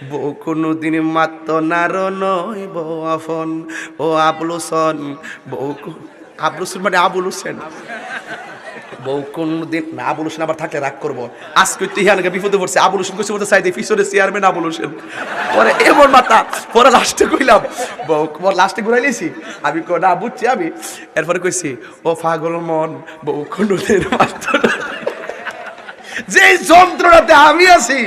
বউ কোনোদিন মাত্র নার নয় বউ আফন। ও আবুল হোসেন, বউ আবুল হোসেন মানে আবুল হোসেন, বউ কোনদিন না। আবুল হোসেন আবার থাকলে রাগ করবো। আজকে তুই হিয়ানকে বিপদে পড়ছে। আবুল হোসেন কইছে বলতে চাইতে পিছনে চেয়ারম্যান আবুল হোসেন। পরে এমন মাথা, পরে লাস্টে কইলাম বউ, লাস্টে ঘুরাইলেছি আমি না বুঝছি আমি। এরপরে কইছি ও পাগল মন, বউ কোনদিন মাত্র। যে যন্ত্রণাতে আমি আছি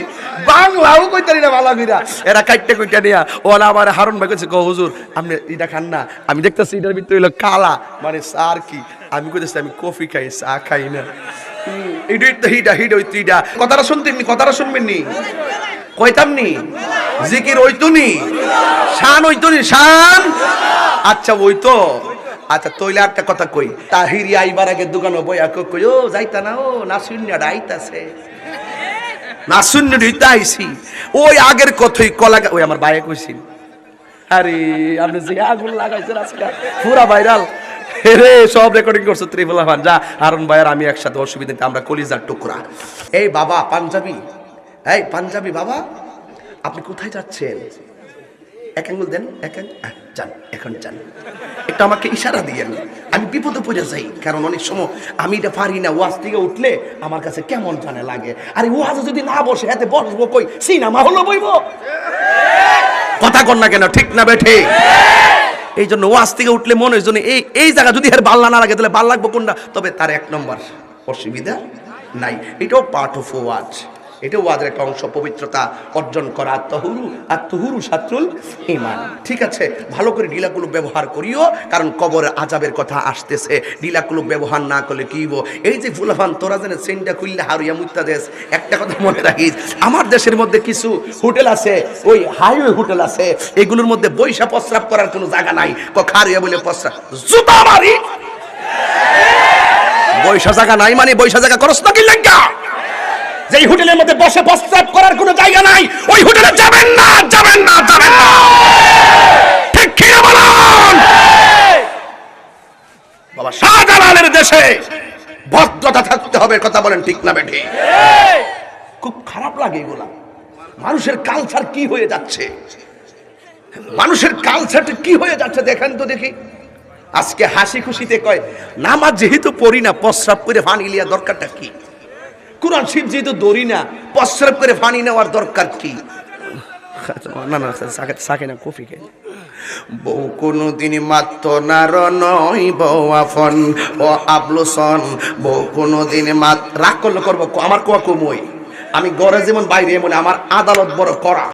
বাংলাও কইতারি না বালা কইরা, এরা কাইটে কইটা নিয়া ওলা আমার হারুন ভাই কইছে কো হুজুর আপনি এটা খান না। আমি দেখতেছি এটার ভিতরে হইলো কালা মানে সার কি। আমি কইতেছি আমি কফি খাই চা খাই না। এইটাই তো হিডা হিড ওই তুইটা কথাটা শুনতেননি, কথাটা শুনবেননি কইতামনি জিকির হইতুনি শান হইতুনি শান। আচ্ছা ওই তো আচ্ছা তইলে একটা কথা কই। তাহিরি আইবার আগে দোকানে বইয়া কই ও যাইতা না, ও না শূন্য আইতাছে না শূন্য আইছি। ওই আগের কথাই কলা ওই আমার বাইরে কইছি। আরে আপনি যে আগুন লাগাইছেন আজকে পুরা ভাইরাল রে, সব রেকর্ডিং করছো ত্রিপুলা ভান যা হারুন ভাইয়ের আমি একসাথে, অসুবিধা নেই, আমরা কলিজার টুকরা। এই বাবা পাঞ্জাবি, এই পাঞ্জাবি বাবা আপনি কোথায় যাচ্ছেন? এক আঙ্গুল দেন, এক যান, এখন যান, একটু আমাকে ইশারা দিয়েন, আমি বিপদে পড়ে যাই। কারণ অনেক সময় আমি এটা পারি না, ওয়াজ থেকে উঠলে আমার কাছে কেমন জানে লাগে। আরে ওয়াজে যদি না বসে হাতে বসবো কই, সিনেমা হলো বইব। কথা কর না কেন, ঠিক না বেঠে? এই জন্য ওয়াজ থেকে উঠলে মনে হয় জন্য এই জায়গা যদি আর বাল্লা না লাগে তাহলে ভাল লাগবো কোনটা? তবে তার এক নম্বর অসুবিধা নাই, এটাও পার্ট অফ ওয়াজ, এটা ওয়াজের একটা অংশ, পবিত্রতা অর্জন করা। আত্মহুরু শাত্রুল ঈমান। ঠিক আছে, ভালো করে ঢিলাগুলো ব্যবহার করিও, কারণ কবরের আযাবের কথা আসতেছে। ঢিলাগুলো ব্যবহার না করলে কি হইব? এই যে ফুলাফান তোরা যেন সেন্টা খুললে হারিয়া মুত্তা দেশ। একটা কথা মনে রাখিস, আমার দেশের মধ্যে কিছু হোটেল আছে, ওই হাইওয়ে হোটেল আছে, এগুলোর মধ্যে বৈশা প্রস্রাব করার কোনো জায়গা নাই। খারিয়া বলে প্রস্রাব জুতা মারি, বৈশা জায়গা নাই মানে বৈশা জায়গা করস না কি লাগা? যেই হোটেলের মধ্যে বসে প্রস্রাব করার কোনো জায়গা নাই, ওই হোটেলে যাবেন না, যাবেন না, যাবেন না। ঠিক কি না বলুন? বাবা শাহজালালের দেশে ভদ্রতা থাকতে হবে, কথা বলেন ঠিক না বেঠি? খুব খারাপ লাগে এগুলা। মানুষের কালচার কি হয়ে যাচ্ছে, মানুষের কালচারটা কি হয়ে যাচ্ছে দেখেন তো দেখি। আজকে হাসি খুশিতে কয় নামাজ যেহেতু পড়ি না, প্রস্রাব করে পানি লিয়া দরকারটা কি? কুরআন শরীফ যেহেতু দড়ি না, প্রস্রাব করে পানি নেওয়ার দরকার কি? না না সাকে না, কফি খাই। বউ কোনোদিন মাত্র নার নয় বউ আফন। ও আবুল হোসেন, বউ কোনোদিন রাগ করলে করবো, আমার কোয়া কমই। আমি ঘরে যেমন বাইরে এমন, আমার আদালত বড় করা।